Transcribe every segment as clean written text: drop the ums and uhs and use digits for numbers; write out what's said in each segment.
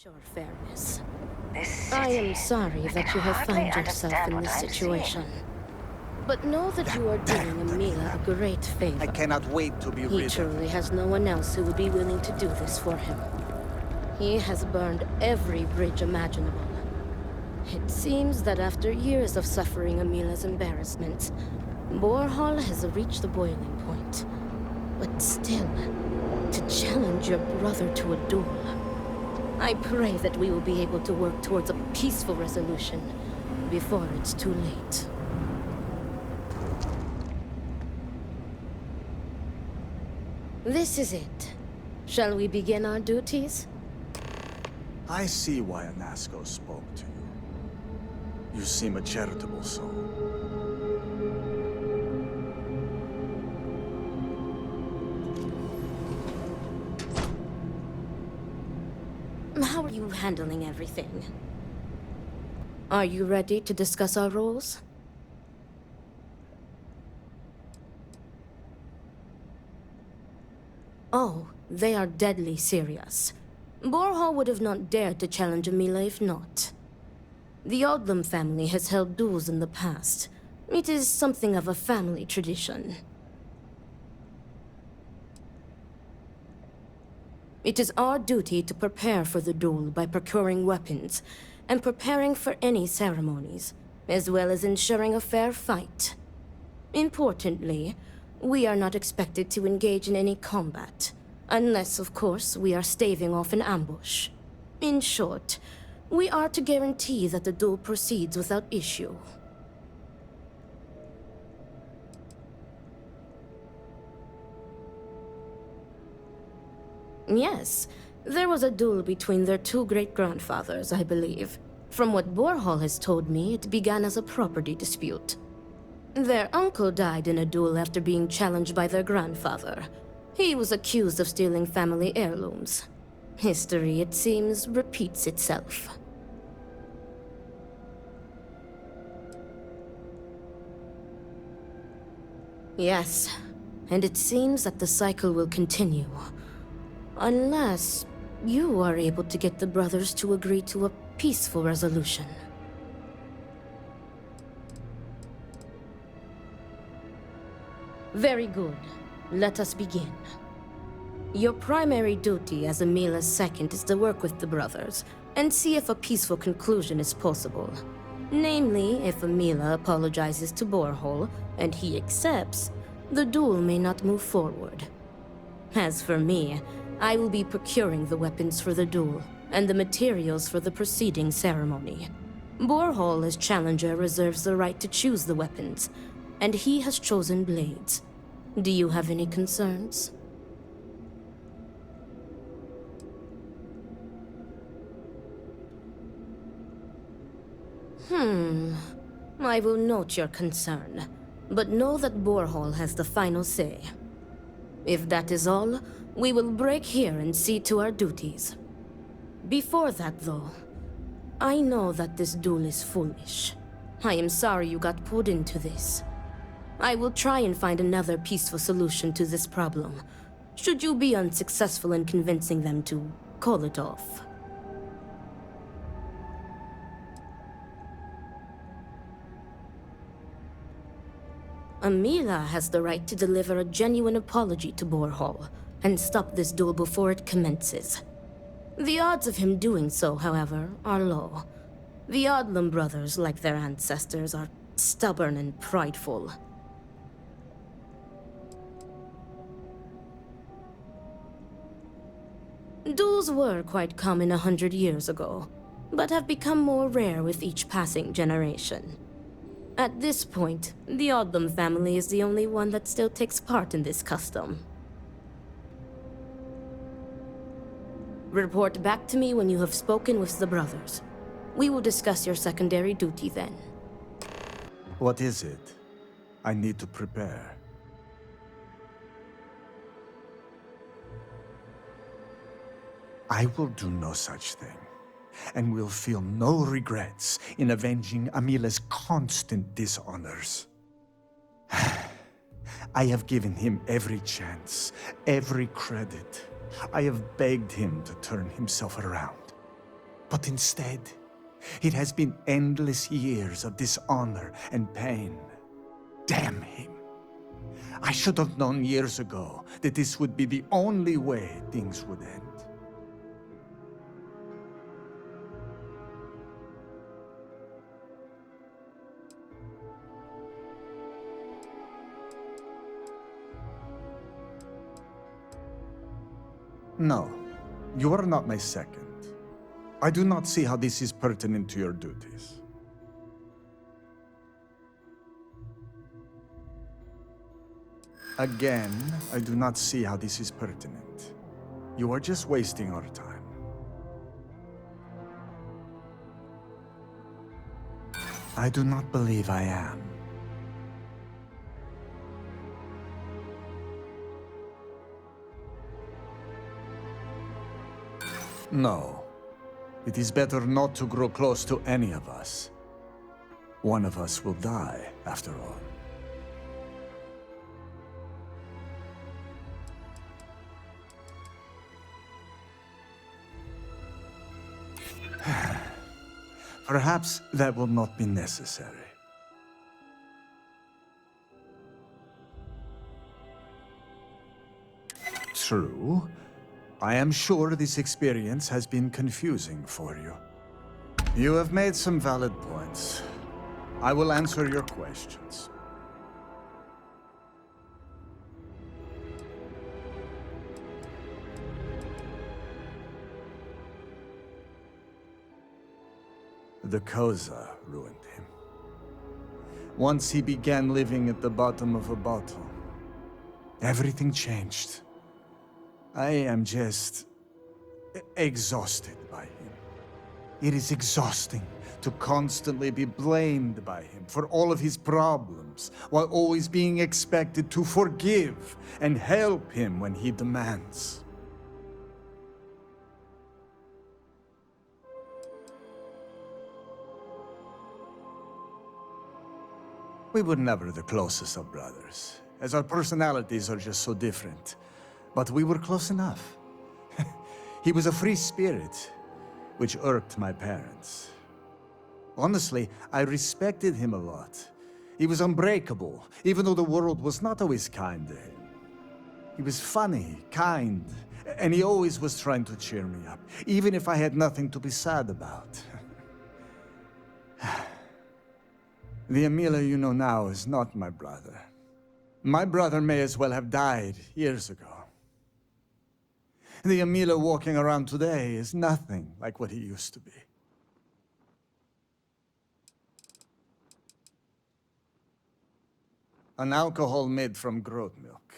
Sure fairness. This city, I am sorry that you have found yourself in this situation. But know that you are doing Emila a great favor. I cannot wait to be rid of He truly has no one else who would be willing to do this for him. He has burned every bridge imaginable. It seems that after years of suffering Emila's embarrassments, Borhall has reached the boiling point. But still, to challenge your brother to a duel, I pray that we will be able to work towards a peaceful resolution before it's too late. This is it. Shall we begin our duties? I see why Anasco spoke to you. You seem a charitable soul. How are you handling everything? Are you ready to discuss our rules? Oh, they are deadly serious. Borhall would have not dared to challenge Emila if not. The Odlum family has held duels in the past. It is something of a family tradition. It is our duty to prepare for the duel by procuring weapons and preparing for any ceremonies, as well as ensuring a fair fight. Importantly, we are not expected to engage in any combat, unless, of course, we are staving off an ambush. In short, we are to guarantee that the duel proceeds without issue. Yes, there was a duel between their two great-grandfathers, I believe. From what Borhall has told me, it began as a property dispute. Their uncle died in a duel after being challenged by their grandfather. He was accused of stealing family heirlooms. History, it seems, repeats itself. Yes, and it seems that the cycle will continue. Unless you are able to get the brothers to agree to a peaceful resolution. Very good. Let us begin. Your primary duty as Emila's second is to work with the brothers and see if a peaceful conclusion is possible. Namely, if Emila apologizes to Borhall and he accepts, the duel may not move forward. As for me, I will be procuring the weapons for the duel and the materials for the preceding ceremony. Borhall as challenger reserves the right to choose the weapons, and he has chosen blades. Do you have any concerns? I will note your concern, but know that Borhall has the final say. If that is all, we will break here and see to our duties. Before that, though, I know that this duel is foolish. I am sorry you got pulled into this. I will try and find another peaceful solution to this problem, should you be unsuccessful in convincing them to call it off. Emila has the right to deliver a genuine apology to Borhall and stop this duel before it commences. The odds of him doing so, however, are low. The Odlum brothers, like their ancestors, are stubborn and prideful. Duels were quite common 100 years ago, but have become more rare with each passing generation. At this point, the Odlum family is the only one that still takes part in this custom. Report back to me when you have spoken with the brothers. We will discuss your secondary duty then. What is it? I need to prepare. I will do no such thing, and will feel no regrets in avenging Emila's constant dishonors. I have given him every chance, every credit. I have begged him to turn himself around. But instead, it has been endless years of dishonor and pain. Damn him. I should have known years ago that this would be the only way things would end. No, you are not my second. I do not see how this is pertinent to your duties. Again, I do not see how this is pertinent. You are just wasting our time. I do not believe I am. No. It is better not to grow close to any of us. One of us will die, after all. Perhaps that will not be necessary. True. I am sure this experience has been confusing for you. You have made some valid points. I will answer your questions. The Koza ruined him. Once he began living at the bottom of a bottle, everything changed. I am just exhausted by him. It is exhausting to constantly be blamed by him for all of his problems, while always being expected to forgive and help him when he demands. We were never the closest of brothers, as our personalities are just so different. But we were close enough. He was a free spirit, which irked my parents. Honestly, I respected him a lot. He was unbreakable, even though the world was not always kind to him. He was funny, kind, and he always was trying to cheer me up, even if I had nothing to be sad about. The Emila you know now is not my brother. My brother may as well have died years ago. The Emila walking around today is nothing like what he used to be. An alcohol made from goat milk.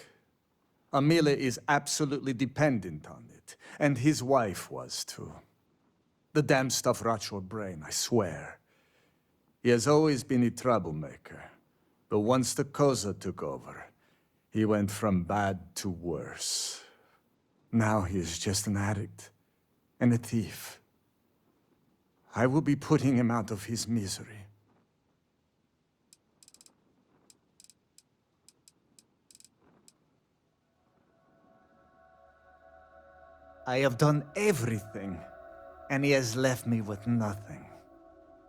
Emila is absolutely dependent on it, and his wife was too. The damn stuff rots your brain, I swear. He has always been a troublemaker, but once the Koza took over, he went from bad to worse. Now he is just an addict and a thief. I will be putting him out of his misery. I have done everything, and he has left me with nothing.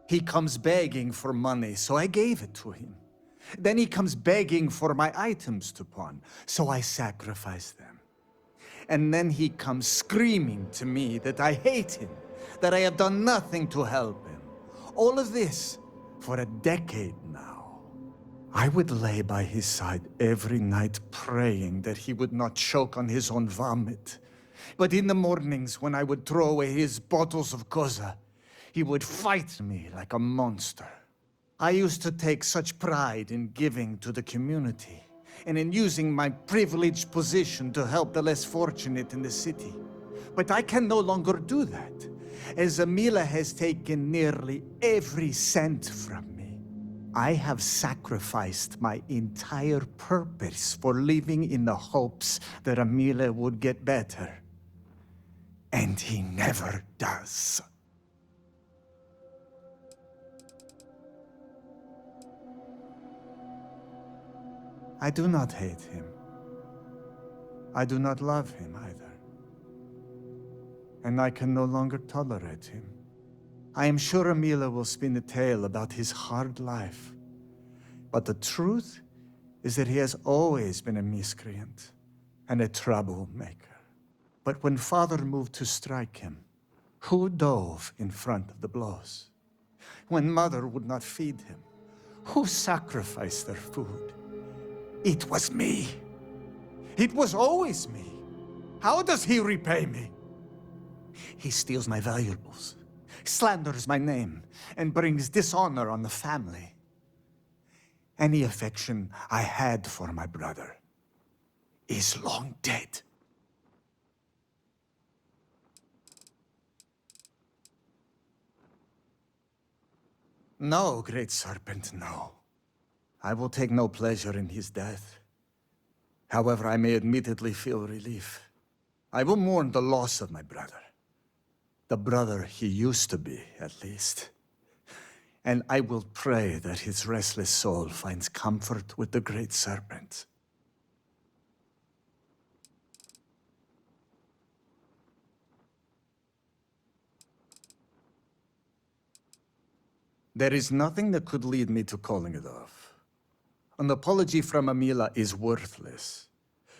He comes begging for money, so I gave it to him. Then he comes begging for my items to pawn, so I sacrifice them. And then he comes screaming to me that I hate him, that I have done nothing to help him. All of this for a decade now. I would lay by his side every night praying that he would not choke on his own vomit. But in the mornings when I would throw away his bottles of Koza, he would fight me like a monster. I used to take such pride in giving to the community, and in using my privileged position to help the less fortunate in the city. But I can no longer do that, as Emila has taken nearly every cent from me. I have sacrificed my entire purpose for living in the hopes that Emila would get better. And he never does. I do not hate him. I do not love him either. And I can no longer tolerate him. I am sure Amila will spin a tale about his hard life. But the truth is that he has always been a miscreant and a troublemaker. But when Father moved to strike him, who dove in front of the blows? When Mother would not feed him, who sacrificed their food? It was me. It was always me. How does he repay me? He steals my valuables, slanders my name, and brings dishonor on the family. Any affection I had for my brother is long dead. No, Great Serpent, no. I will take no pleasure in his death. However, I may admittedly feel relief. I will mourn the loss of my brother. The brother he used to be, at least. And I will pray that his restless soul finds comfort with the Great Serpent. There is nothing that could lead me to calling it off. An apology from Amila is worthless.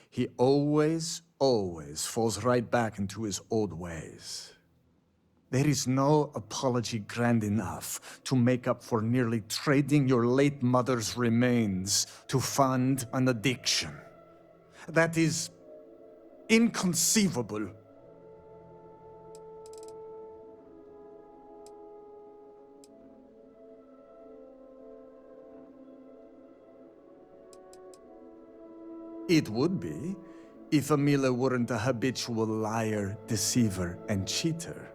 He always falls right back into his old ways. There is no apology grand enough to make up for nearly trading your late mother's remains to fund an addiction. That is inconceivable. It would be, if Amila weren't a habitual liar, deceiver, and cheater.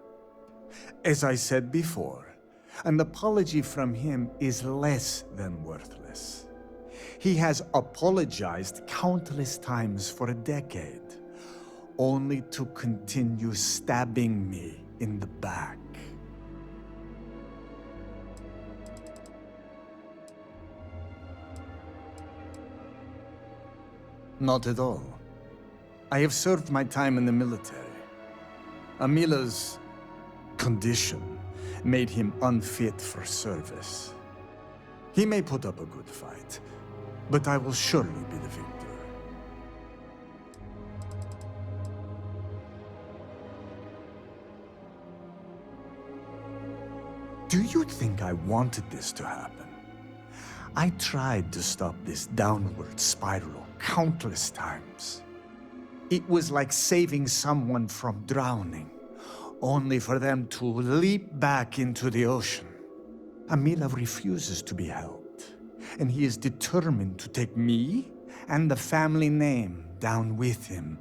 As I said before, an apology from him is less than worthless. He has apologized countless times for a decade, only to continue stabbing me in the back. Not at all. I have served my time in the military. Amila's condition made him unfit for service. He may put up a good fight, but I will surely be the victor. Do you think I wanted this to happen? I tried to stop this downward spiral countless times. It was like saving someone from drowning, only for them to leap back into the ocean. Amila refuses to be helped, and he is determined to take me and the family name down with him.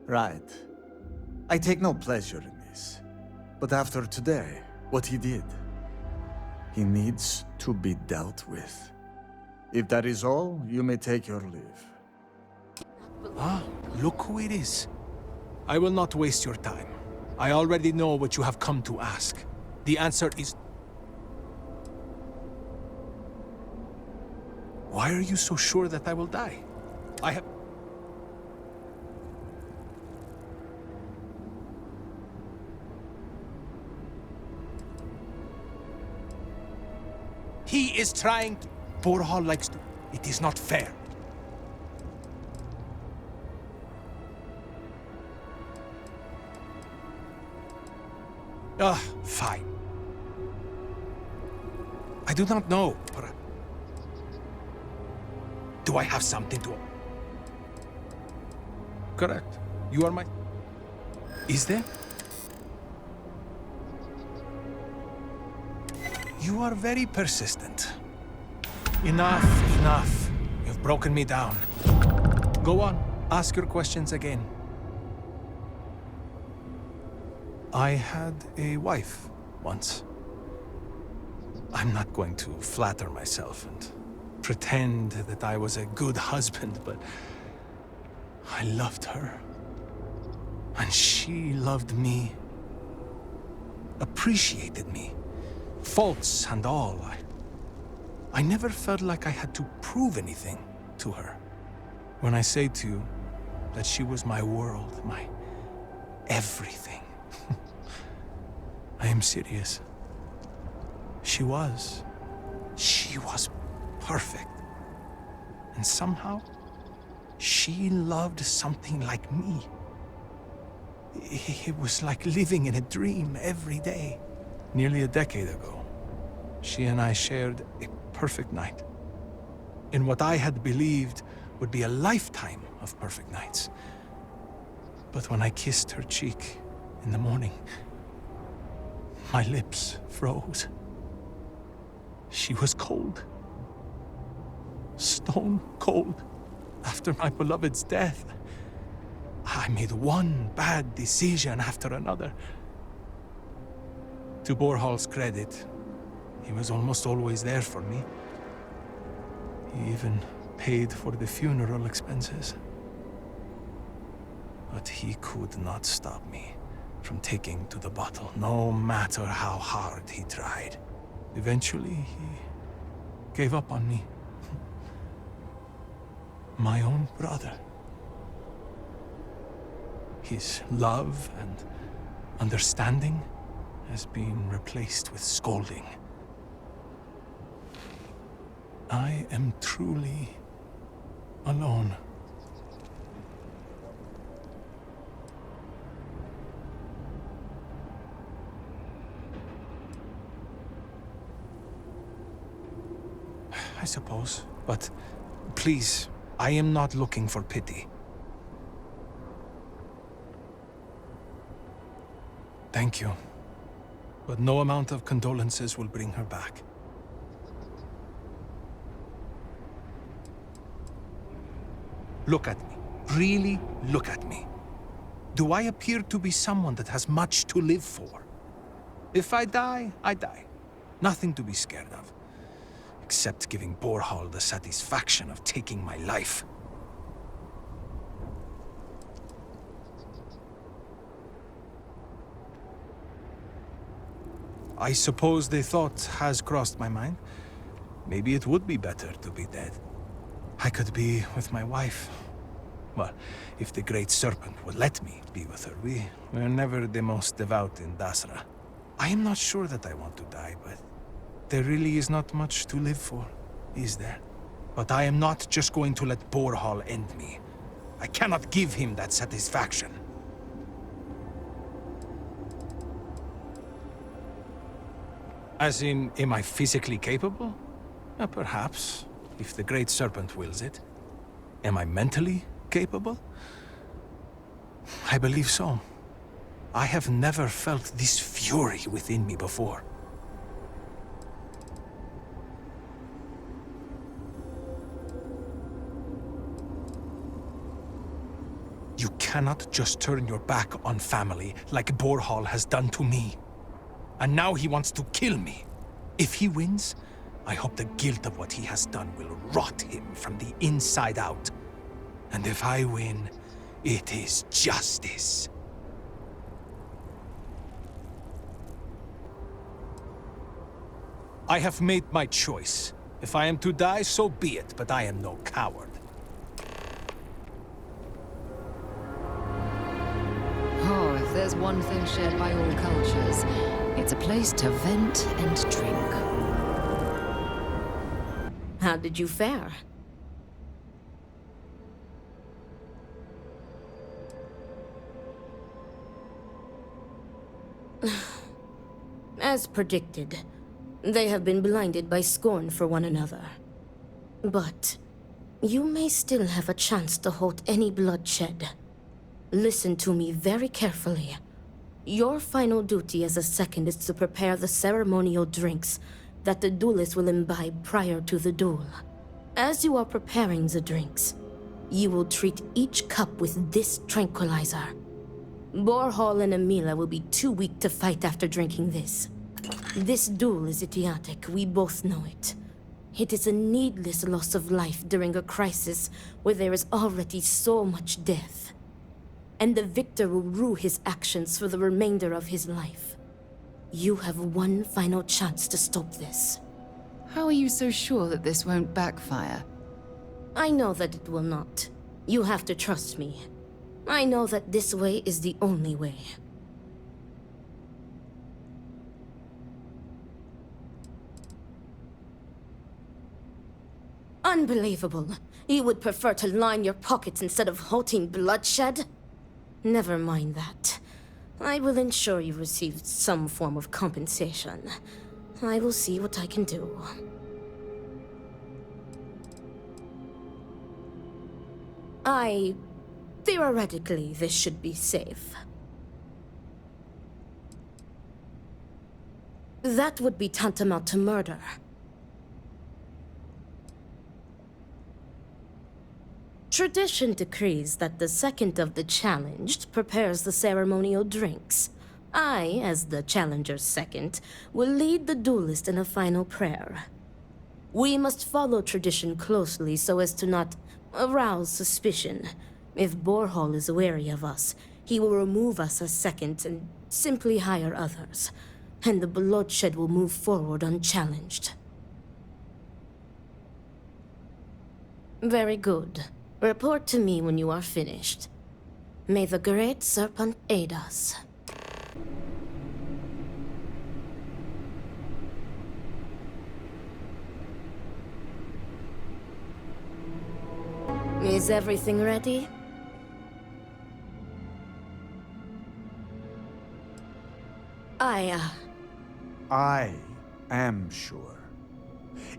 Right. I take no pleasure in this. But after today, what he did, he needs to be dealt with. If that is all, you may take your leave. Ah, look who it is. I will not waste your time. I already know what you have come to ask. The answer is... Why are you so sure that I will die? I have... He is trying to... Borhal likes to... It is not fair. Fine. I do not know, but... Do I have something to... Correct. You are my... Is there? You are very persistent. Enough, enough. You've broken me down. Go on, ask your questions again. I had a wife once. I'm not going to flatter myself and pretend that I was a good husband, but I loved her. And she loved me, appreciated me, faults and all. I never felt like I had to prove anything to her. When I say to you that she was my world, my everything, I am serious. She was perfect. And somehow, she loved something like me. It was like living in a dream every day. Nearly a decade ago, she and I shared a perfect night. In what I had believed would be a lifetime of perfect nights. But when I kissed her cheek in the morning, my lips froze. She was cold. Stone cold. After my beloved's death, I made one bad decision after another. To Borhal's credit, he was almost always there for me. He even paid for the funeral expenses. But he could not stop me from taking to the bottle, no matter how hard he tried. Eventually, he gave up on me. My own brother. His love and understanding has been replaced with scolding. I am truly alone. I suppose, but please, I am not looking for pity. Thank you, but no amount of condolences will bring her back. Look at me. Really look at me. Do I appear to be someone that has much to live for? If I die, I die. Nothing to be scared of. Except giving Borhal the satisfaction of taking my life. I suppose the thought has crossed my mind. Maybe it would be better to be dead. I could be with my wife. Well, if the Great Serpent would let me be with her. We're never the most devout in Dasra. I am not sure that I want to die, but there really is not much to live for, is there? But I am not just going to let Borhal end me. I cannot give him that satisfaction. As in, am I physically capable? Perhaps, if the Great Serpent wills it. Am I mentally capable? I believe so. I have never felt this fury within me before. You cannot just turn your back on family like Borhal has done to me. And now he wants to kill me. If he wins, I hope the guilt of what he has done will rot him from the inside out. And if I win, it is justice. I have made my choice. If I am to die, so be it, but I am no coward. Oh, if there's one thing shared by all cultures, it's a place to vent and drink. How did you fare? As predicted, they have been blinded by scorn for one another. But you may still have a chance to halt any bloodshed. Listen to me very carefully. Your final duty as a second is to prepare the ceremonial drinks that the duelists will imbibe prior to the duel. As you are preparing the drinks, you will treat each cup with this tranquilizer. Borhal and Emila will be too weak to fight after drinking this. This duel is idiotic, we both know it. It is a needless loss of life during a crisis where there is already so much death. And the victor will rue his actions for the remainder of his life. You have one final chance to stop this. How are you so sure that this won't backfire? I know that it will not. You have to trust me. I know that this way is the only way. Unbelievable. You would prefer to line your pockets instead of halting bloodshed? Never mind that. I will ensure you receive some form of compensation. I will see what I can do. Theoretically, this should be safe. That would be tantamount to murder. Tradition decrees that the second of the challenged prepares the ceremonial drinks. I, as the challenger's second, will lead the duelist in a final prayer. We must follow tradition closely so as to not arouse suspicion. If Borhall is wary of us, he will remove us as second and simply hire others. And the bloodshed will move forward unchallenged. Very good. Report to me when you are finished. May the Great Serpent aid us. Is everything ready? I am sure.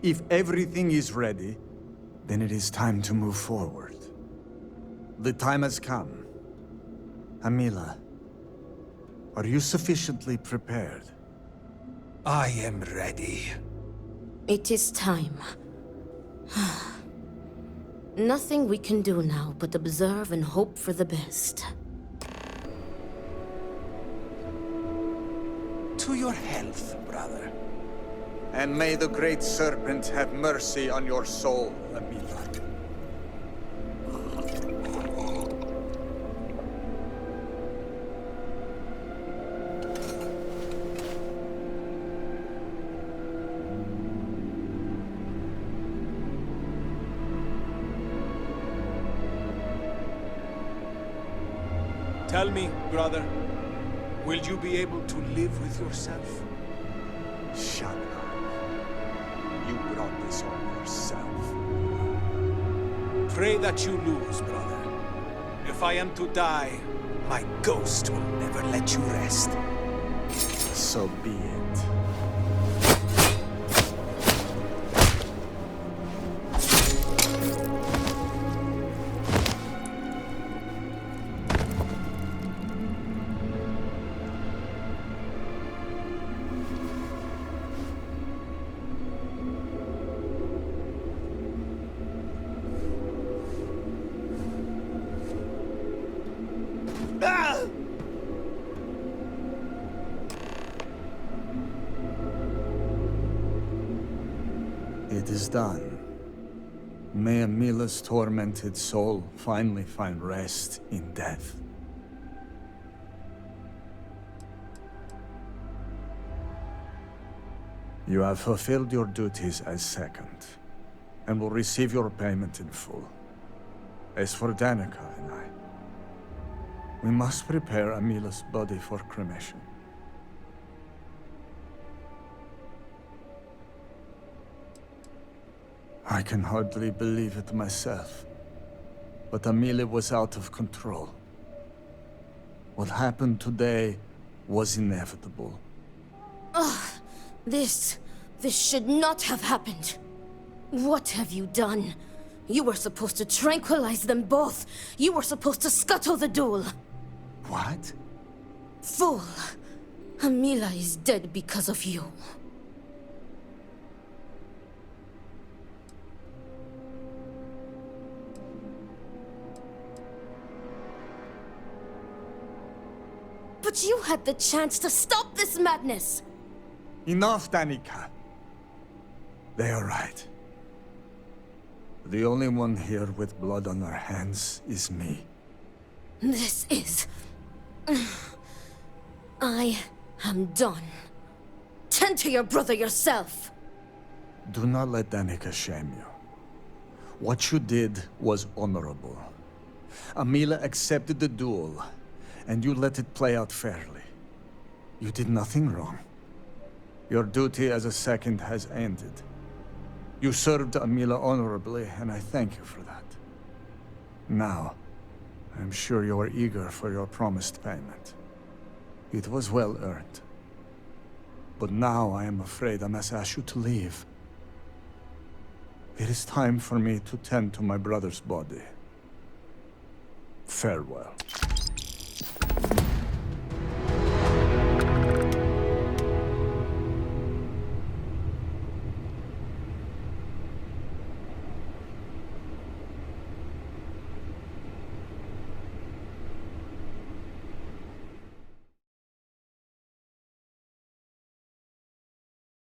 If everything is ready, then it is time to move forward. The time has come. Amila, are you sufficiently prepared? I am ready. It is time. Nothing we can do now but observe and hope for the best. To your health, brother. And may the Great Serpent have mercy on your soul, Amila. Tell me, brother, will you be able to live with yourself? Shut up. You brought this on yourself. Pray that you lose, brother. If I am to die, my ghost will never let you rest. So be it. It is done. May Amila's tormented soul finally find rest in death. You have fulfilled your duties as second, and will receive your payment in full. As for Danica and I, we must prepare Amila's body for cremation. I can hardly believe it myself, but Amila was out of control. What happened today was inevitable. This should not have happened. What have you done? You were supposed to tranquilize them both. You were supposed to scuttle the duel. What? Fool! Amila is dead because of you. But you had the chance to stop this madness! Enough, Danica. They are right. The only one here with blood on our hands is me. This is... I am done. Tend to your brother yourself! Do not let Danica shame you. What you did was honorable, Amila accepted the duel, and you let it play out fairly. You did nothing wrong. Your duty as a second has ended. You served Amila honorably, and I thank you for that. Now, I'm sure you are eager for your promised payment. It was well earned. But now I am afraid I must ask you to leave. It is time for me to tend to my brother's body. Farewell.